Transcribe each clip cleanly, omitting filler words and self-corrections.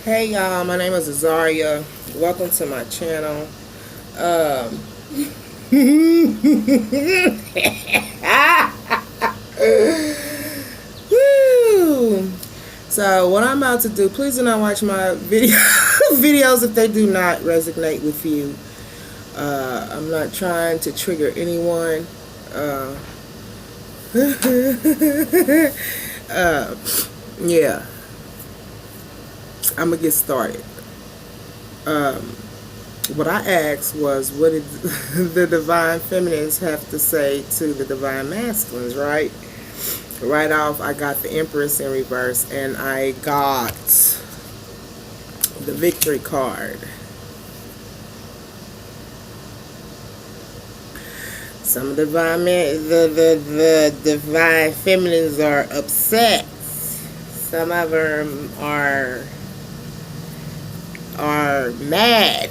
Hey y'all, my name is Azaria. Welcome to my channel. Um, Woo! So what I'm about to do, please do not watch my videos if they do not resonate with you. I'm not trying to trigger anyone. Yeah, I'm gonna get started. What I asked was, what did the divine feminines have to say to the divine masculines, right? Right off, I got the Empress in reverse, and I got the Victory card. Some of the the divine feminines are upset. Some of them are mad.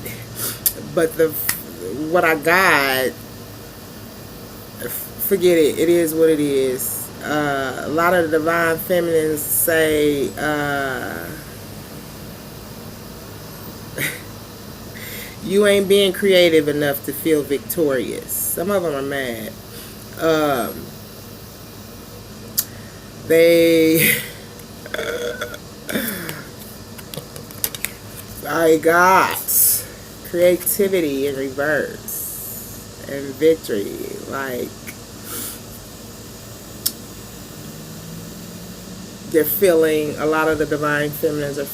But what I got, forget it. It is what it is. A lot of the divine feminines say you ain't being creative enough to feel victorious. Some of them are mad. I got creativity in reverse and victory. Like, they're feeling, a lot of the divine feminines are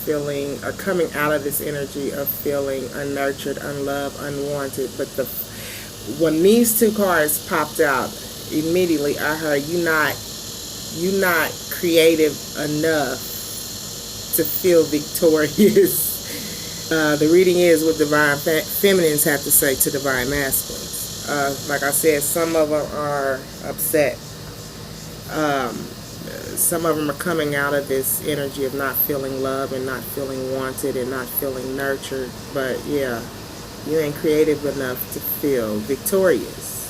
coming out of this energy of feeling unnurtured, unloved, unwanted. But when these two cards popped out, immediately I heard, you not creative enough to feel victorious. The reading is what divine feminines have to say to divine masculines. Like I said, some of them are upset. Some of them are coming out of this energy of not feeling love and not feeling wanted and not feeling nurtured. But yeah, you ain't creative enough to feel victorious.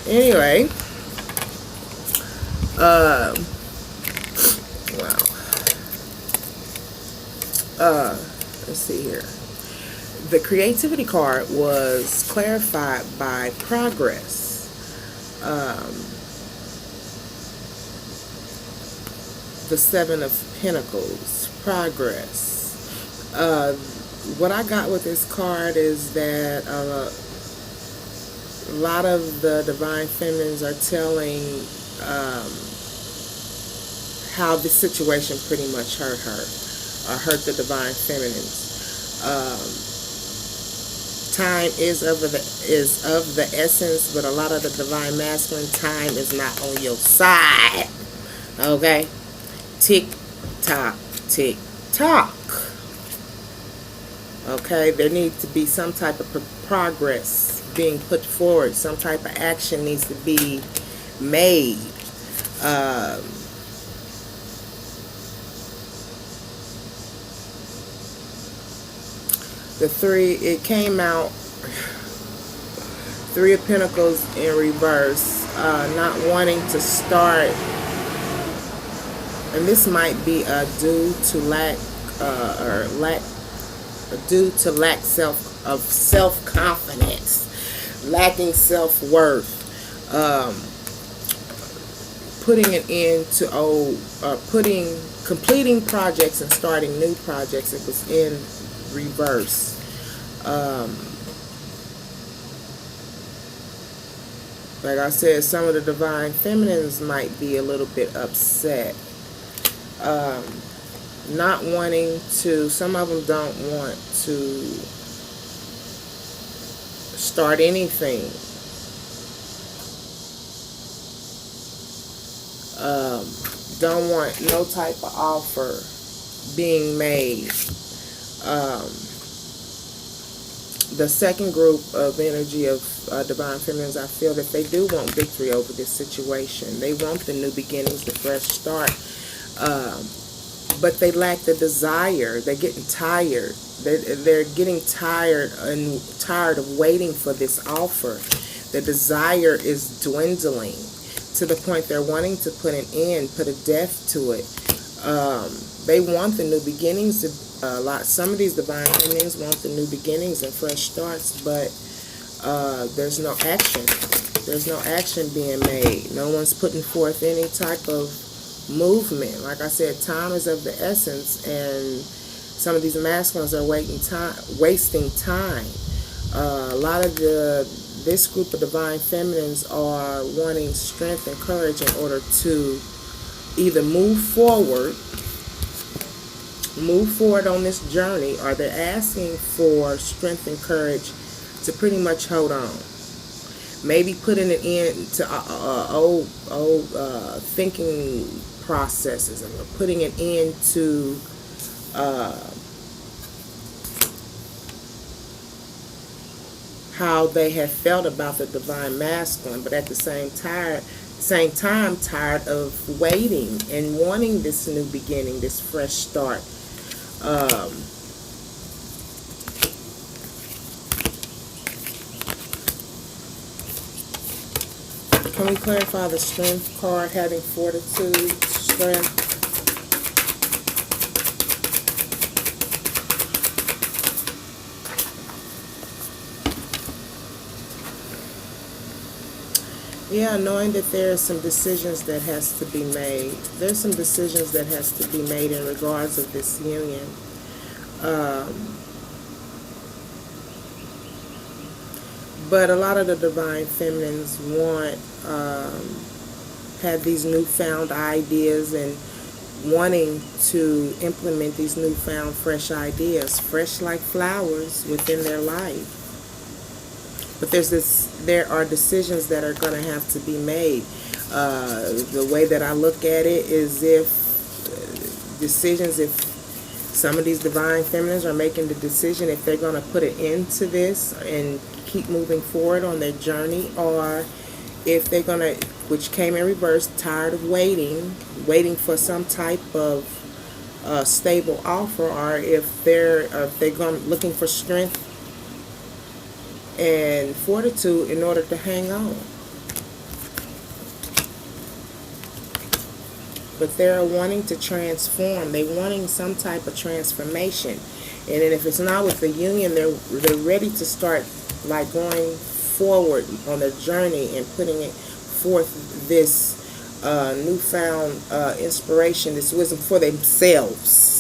Anyway, wow. Let's see here. The creativity card was clarified by progress. The Seven of Pentacles, progress. What I got with this card is that a lot of the divine feminines are telling how this situation pretty much hurt her, or hurt the divine feminines. Time is of the essence, but a lot of the divine masculine, time is not on your side. Okay? Tick tock, tick tock. Okay, there needs to be some type of progress being put forward. Some type of action needs to be made. It came out Three of Pentacles in reverse, not wanting to start. And this might be due to lack self-confidence, lacking self-worth, putting it into completing projects and starting new projects. It was in reverse. Like I said, some of the divine feminines might be a little bit upset. Not wanting to, some of them don't want to start anything. Don't want no type of offer being made. The second group of energy of divine feminines, I feel that they do want victory over this situation. They want the new beginnings, the fresh start. But they lack the desire. They're getting tired. They're getting tired of waiting for this offer. The desire is dwindling to the point they're wanting to put an end, put a death to it. They want the new beginnings. Some of these divine feminines want the new beginnings and fresh starts, but there's no action. There's no action being made. No one's putting forth any type of movement. Like I said, time is of the essence, and some of these masculines are wasting time. A lot of this group of divine feminines are wanting strength and courage in order to either move forward on this journey, or they're asking for strength and courage to pretty much hold on. Maybe putting it into old thinking processes, and putting it into how they have felt about the divine masculine, but at the same time tired of waiting and wanting this new beginning, this fresh start. Can we clarify the strength card, having fortitude, strength? Yeah, knowing that there are some decisions that has to be made. There's some decisions that has to be made in regards of this union. But a lot of the divine feminines have these newfound ideas and wanting to implement these newfound fresh ideas, fresh like flowers within their life. But there are decisions that are going to have to be made. The way that I look at it is if some of these divine feminines are making the decision if they're going to put it into this and keep moving forward on their journey, or if they're going to, which came in reverse, tired of waiting for some type of stable offer, or if they're looking for strength and fortitude in order to hang on. But they're wanting to transform. They're wanting some type of transformation. And then if it's not with the union, they're ready to start like going forward on their journey and putting it forth this newfound inspiration, this wisdom for themselves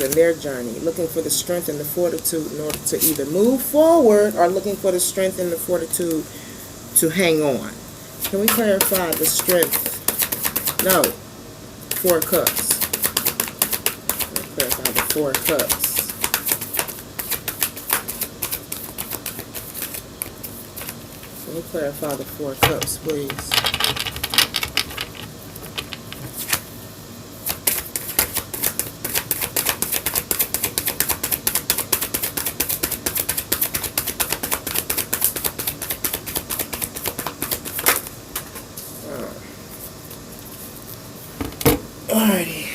and their journey, looking for the strength and the fortitude in order to either move forward, or looking for the strength and the fortitude to hang on. Can we clarify the strength? No, 4 cups. Clarify the 4 cups. Can we clarify the 4 cups, please? Alrighty.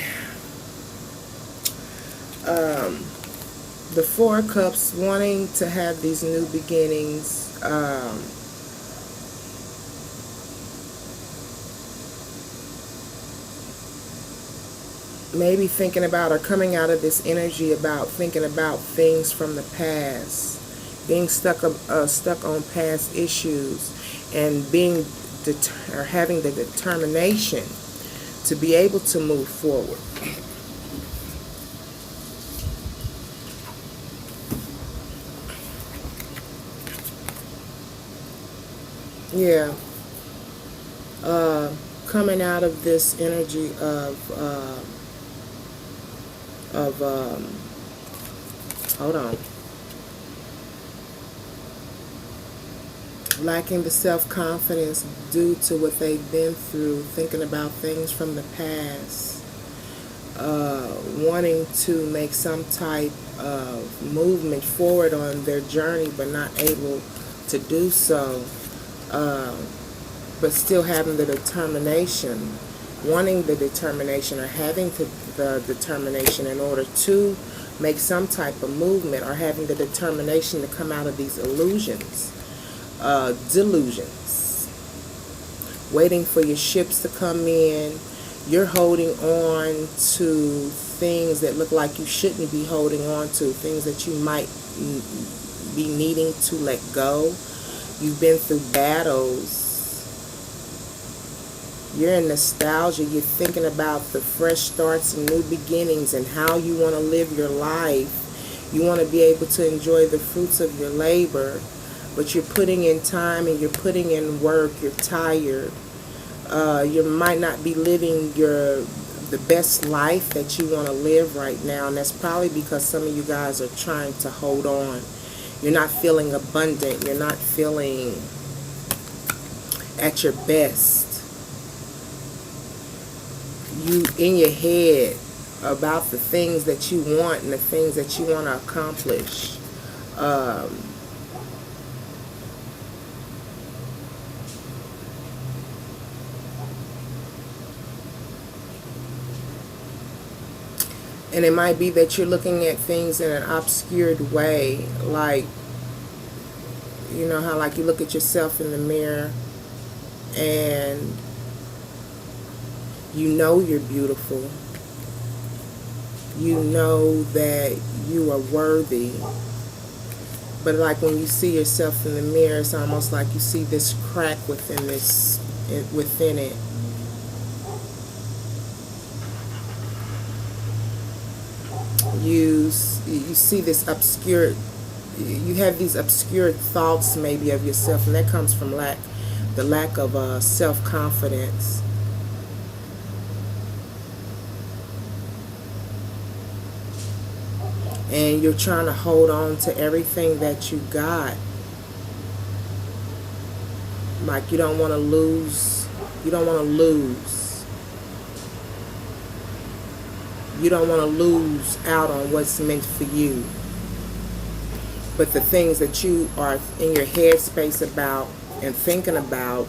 The 4 cups, wanting to have these new beginnings. Maybe thinking about, or coming out of this energy about thinking about things from the past, being stuck on past issues, and having the determination to be able to move forward. Yeah. Coming out of this energy of hold on. Lacking the self-confidence due to what they've been through, thinking about things from the past, wanting to make some type of movement forward on their journey, but not able to do so, but still having the determination, wanting the determination, or having the determination in order to make some type of movement, or having the determination to come out of these delusions, waiting for your ships to come in, You're holding on to things that look like you shouldn't be holding on to, things that you might be needing to let go. You've been through battles. You're in nostalgia. You're thinking about the fresh starts and new beginnings and how you want to live your life. You want to be able to enjoy the fruits of your labor, but you're putting in time and you're putting in work. You're tired. You might not be living the best life that you want to live right now, and that's probably because some of you guys are trying to hold on. You're not feeling abundant. You're not feeling at your best. You in your head about the things that you want and the things that you want to accomplish. And it might be that you're looking at things in an obscured way, like, you know how like you look at yourself in the mirror and you know you're beautiful. You know that you are worthy. But like when you see yourself in the mirror, it's almost like you see this crack within it. You see this obscure, you have these obscure thoughts maybe of yourself, and that comes from the lack of self-confidence. And you're trying to hold on to everything that you got. Like you don't want to lose. You don't want to lose. You don't want to lose out on what's meant for you. But the things that you are in your headspace about and thinking about,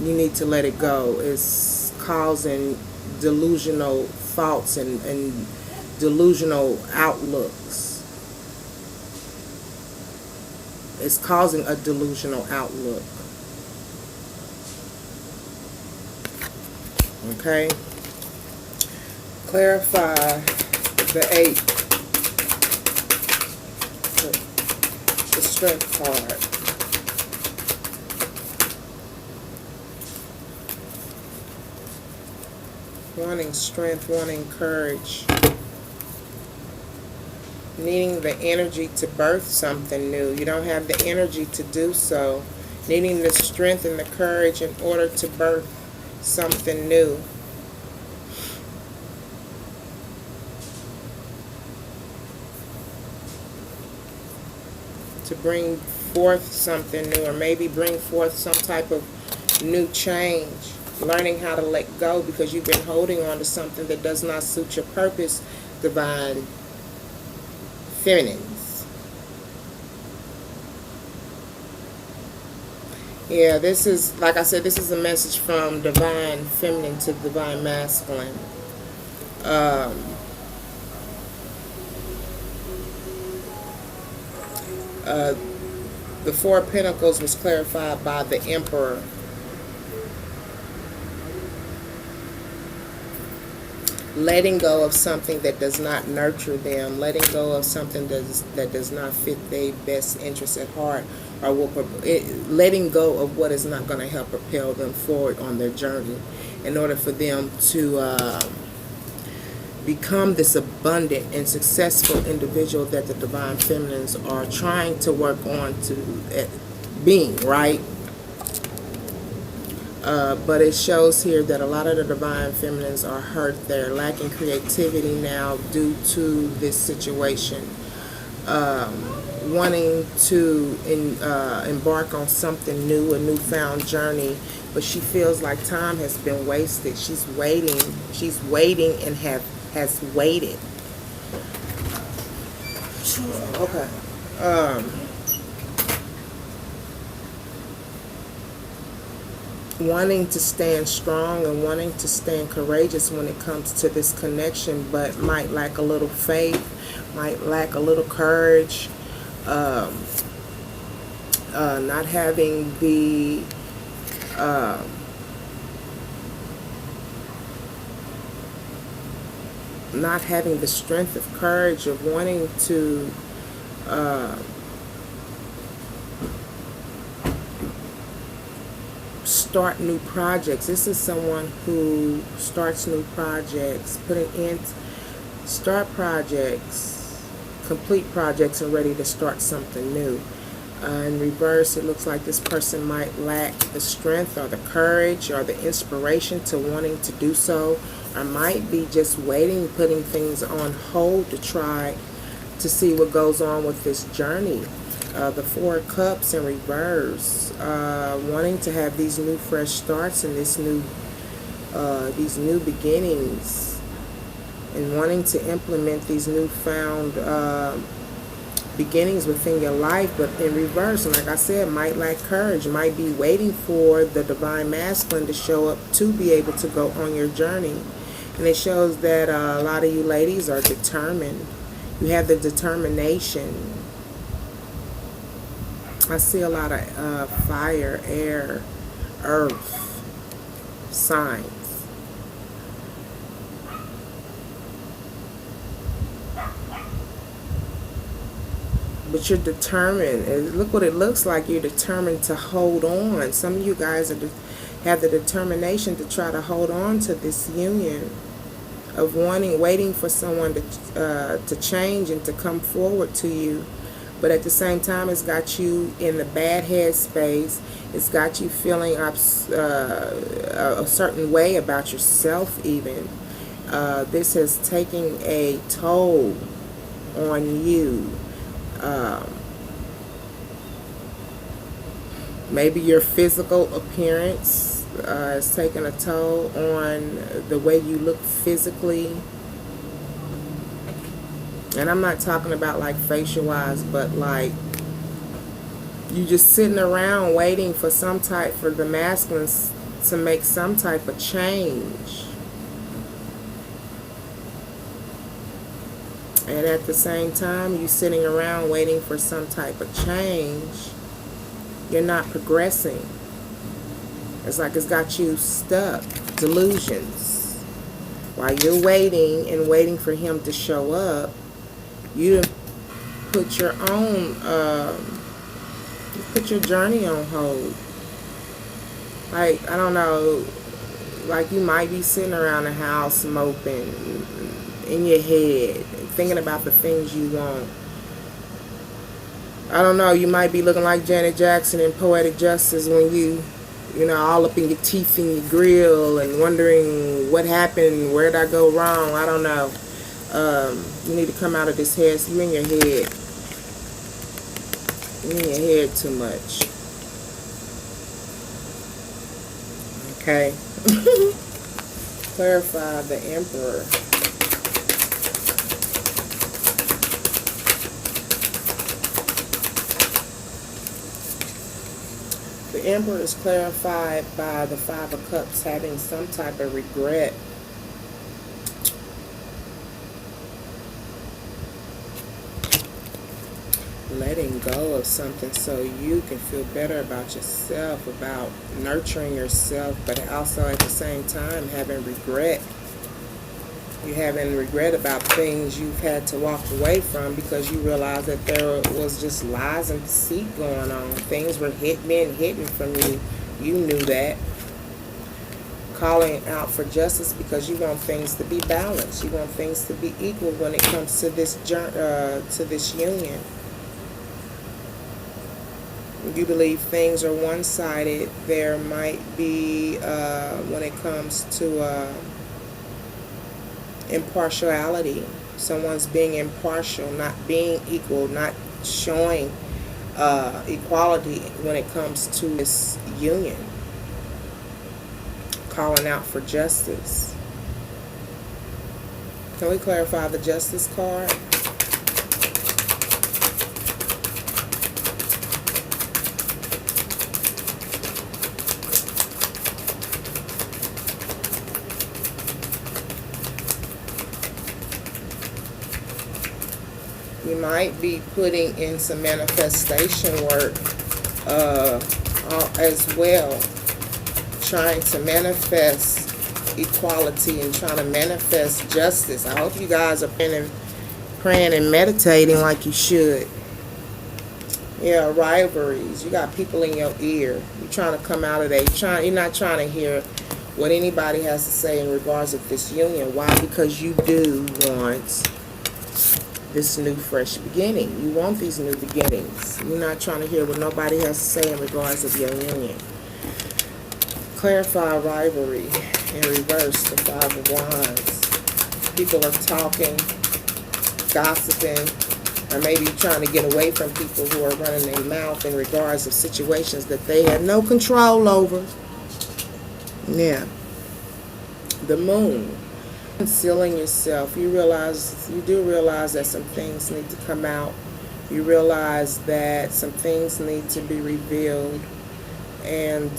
you need to let it go. It's causing delusional thoughts and delusional outlooks. It's causing a delusional outlook. Okay? Clarify the 8. The strength card. Wanting strength, wanting courage. Needing the energy to birth something new. You don't have the energy to do so. Needing the strength and the courage in order to birth something new. To bring forth something new, or maybe bring forth some type of new change. Learning how to let go because you've been holding on to something that does not suit your purpose, divine feminines. Yeah, this is, like I said, this is a message from divine feminine to divine masculine. The Four of Pentacles was clarified by the Emperor. Letting go of something that does not nurture them, letting go of something that does not fit their best interests at heart, or letting go of what is not going to help propel them forward on their journey, in order for them to become this abundant and successful individual that the divine feminines are trying to work on to being, right? But it shows here that a lot of the divine feminines are hurt. They're lacking creativity now due to this situation. Wanting to embark on something new, a newfound journey, but she feels like time has been wasted. She's waiting. She's waiting and has waited. Okay. Wanting to stand strong and wanting to stand courageous when it comes to this connection, but might lack a little faith, might lack a little courage, not having the not having the strength of courage of wanting to start new projects. This is someone who starts new projects, start projects, complete projects, and ready to start something new. In reverse, it looks like this person might lack the strength or the courage or the inspiration to wanting to do so, or might be just waiting, putting things on hold to try to see what goes on with this journey. The Four of Cups in reverse, wanting to have these new fresh starts and these new beginnings, and wanting to implement these newfound beginnings within your life, but in reverse, and like I said, might lack courage, might be waiting for the divine masculine to show up to be able to go on your journey. And it shows that a lot of you ladies are determined. You have the determination. I see a lot of fire, air, earth signs. But you're determined. And look what it looks like. You're determined to hold on. Some of you guys have the determination to try to hold on to this union of waiting for someone to change and to come forward to you. But at the same time, it's got you in the bad head space. It's got you feeling a certain way about yourself even. This has taken a toll on you. Maybe your physical appearance is taking a toll on the way you look physically. And I'm not talking about like facial wise, but like you just sitting around waiting for the masculines to make some type of change. And at the same time, you sitting around waiting for some type of change. You're not progressing. It's like it's got you stuck. Delusions. While you're waiting and waiting for him to show up, you put your own, put your journey on hold. Like, I don't know, like you might be sitting around the house moping in your head, thinking about the things you want. I don't know, you might be looking like Janet Jackson in Poetic Justice when you know, all up in your teeth and your grill and wondering what happened, where did I go wrong, I don't know. You need to come out of this head. You're in your head. You're in your head too much. Okay. Clarify the Emperor. The Emperor is clarified by the Five of Cups having some type of regret. Letting go of something so you can feel better about yourself, about nurturing yourself, but also at the same time having regret. You're having regret about things you've had to walk away from because you realize that there was just lies and deceit going on. Things were being hidden from you. You knew that. Calling out for justice because you want things to be balanced. You want things to be equal when it comes to this union. You believe things are one-sided. There might be, when it comes to impartiality, someone's being impartial, not being equal, not showing equality when it comes to this union. Calling out for justice. Can we clarify the Justice card? You might be putting in some manifestation work as well. trying to manifest equality and trying to manifest justice. I hope you guys are praying and meditating like you should. Yeah, rivalries. You got people in your ear. You're trying to come out of that. You're not trying to hear what anybody has to say in regards of this union. Why? Because you do want this new fresh beginning. You want these new beginnings. You're not trying to hear what nobody has to say in regards of your union. Clarify rivalry in reverse, the Five of Wands. People are talking, gossiping, or maybe trying to get away from people who are running their mouth in regards of situations that they have no control over. Yeah. The Moon. Concealing yourself. You do realize that some things need to come out. You realize that some things need to be revealed. And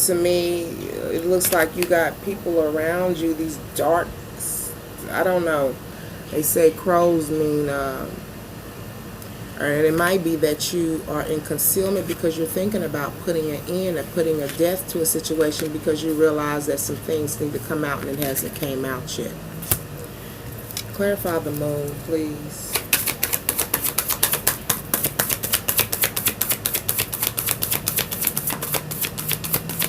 to me, it looks like you got people around you, these dark, I don't know. They say crows mean, and it might be that you are in concealment because you're thinking about putting an end or putting a death to a situation because you realize that some things need to come out and it hasn't came out yet. Clarify the Moon, please.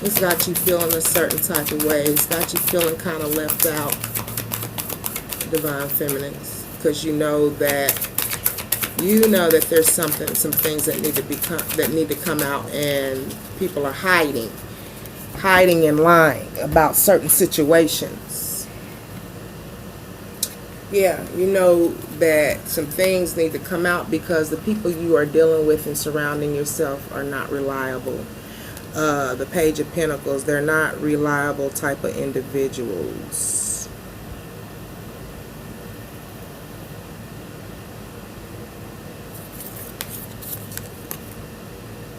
It's got you feeling a certain type of way. It's got you feeling kind of left out, Divine Feminines, because you know that there's some things that need to come out, and people are hiding and lying about certain situations. Yeah, you know that some things need to come out because the people you are dealing with and surrounding yourself are not reliable. The Page of Pentacles, they're not reliable type of individuals.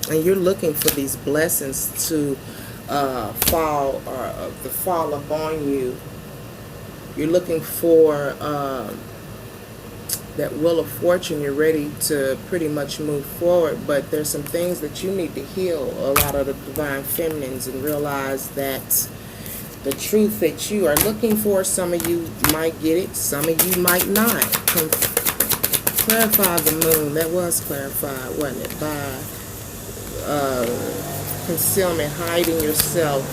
And you're looking for these blessings to fall upon you. You're looking for that wheel of fortune. You're ready to pretty much move forward, but there's some things that you need to heal, a lot of the Divine Feminines, and realize that the truth that you are looking for, some of you might get it, some of you might not. Clarify the Moon. That was clarified, wasn't it? By concealment, hiding yourself,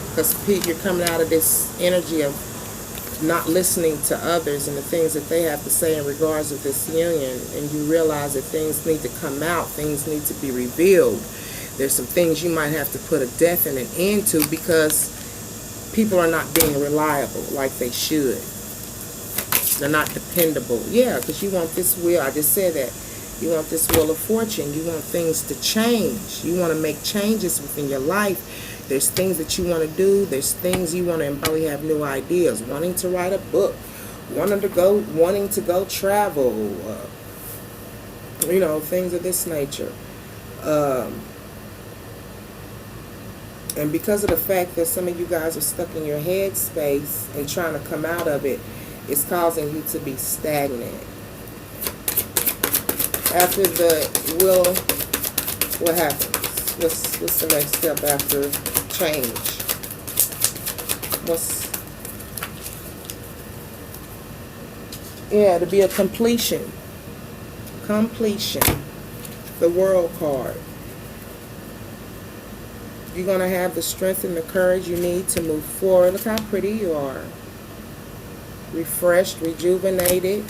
because you're coming out of this energy of not listening to others and the things that they have to say in regards of this union, and you realize that things need to come out, things need to be revealed. There's some things you might have to put a definite end to because people are not being reliable like they should. They're not dependable. Yeah, because you want this wheel, I just said that, you want this wheel of fortune, you want things to change, you want to make changes within your life. There's things that you want to do. There's things you want to probably have new ideas. Wanting to write a book. Wanting to go travel. You know, things of this nature. And because of the fact that some of you guys are stuck in your head space and trying to come out of it, it's causing you to be stagnant. After the will, what happens? What's the next step after change? To be a completion. Completion. The World card. You're going to have the strength and the courage you need to move forward. Look how pretty you are. Refreshed, rejuvenated,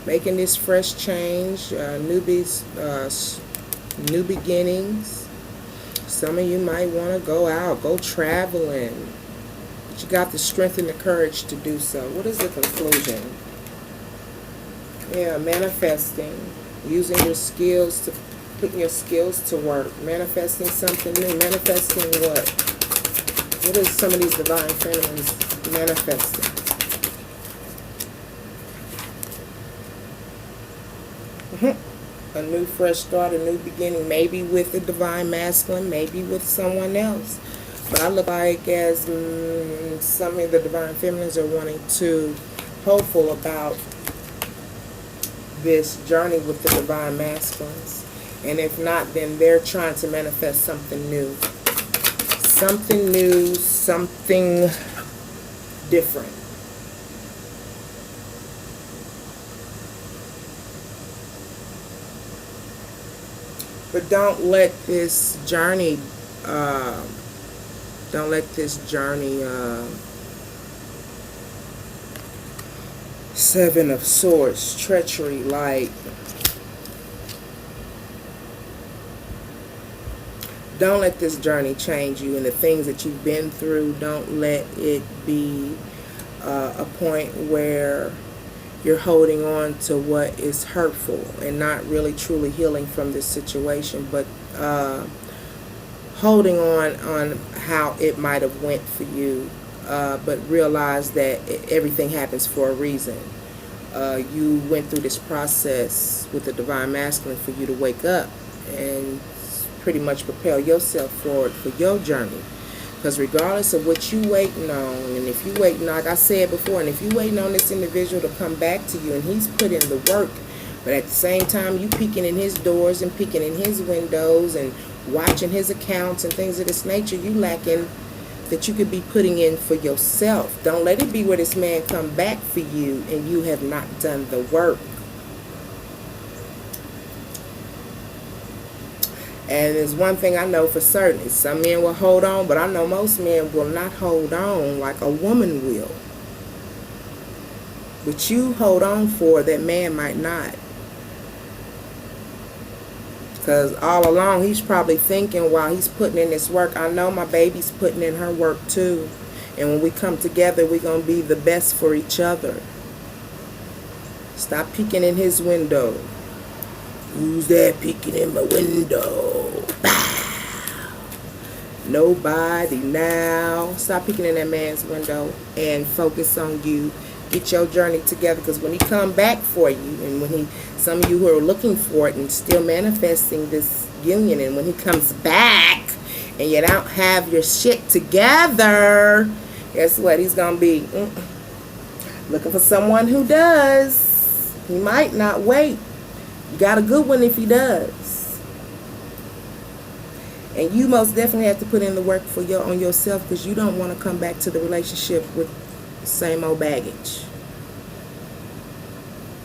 making this fresh change, new beginnings. Some of you might want to go out, go traveling. But you got the strength and the courage to do so. What is the conclusion? Yeah, manifesting. Using your skills, putting your skills to work. Manifesting something new. Manifesting what? What is some of these Divine Feminines manifesting? A new fresh start, a new beginning, maybe with the Divine Masculine, maybe with someone else. But I look like as some of the Divine Feminines are wanting to hopeful about this journey with the Divine Masculines. And if not, then they're trying to manifest something new. Something new, something different. But don't let this journey, Seven of Swords, treachery, like, don't let this journey change you and the things that you've been through. Don't let it be a point where you're holding on to what is hurtful and not really truly healing from this situation, but holding on how it might have went for you, but realize that everything happens for a reason. You went through this process with the Divine Masculine for you to wake up and pretty much propel yourself forward for your journey. Because regardless of what you waiting on, and if you waiting, like I said before, and if you waiting on this individual to come back to you and he's put in the work, but at the same time you peeking in his doors and peeking in his windows and watching his accounts and things of this nature, you lacking that you could be putting in for yourself. Don't let it be where this man come back for you and you have not done the work. And there's one thing I know for certain. Some men will hold on, but I know most men will not hold on like a woman will. But you hold on for, that man might not. Because all along he's probably thinking while he's putting in this work, I know my baby's putting in her work too. And when we come together, we're going to be the best for each other. Stop peeking in his window. Who's that peeking in my window? Bow. Nobody now. Stop peeking in that man's window and focus on you. Get your journey together, because when he come back for you, and when some of you who are looking for it and still manifesting this union, and when he comes back and you don't have your shit together, guess what? He's gonna be looking for someone who does. He might not wait. You got a good one if he does. And you most definitely have to put in the work on yourself, because you don't want to come back to the relationship with the same old baggage.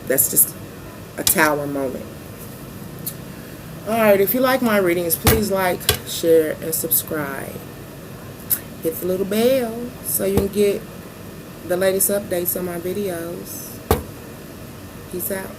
That's just a tower moment. Alright, if you like my readings, please like, share, and subscribe. Hit the little bell so you can get the latest updates on my videos. Peace out.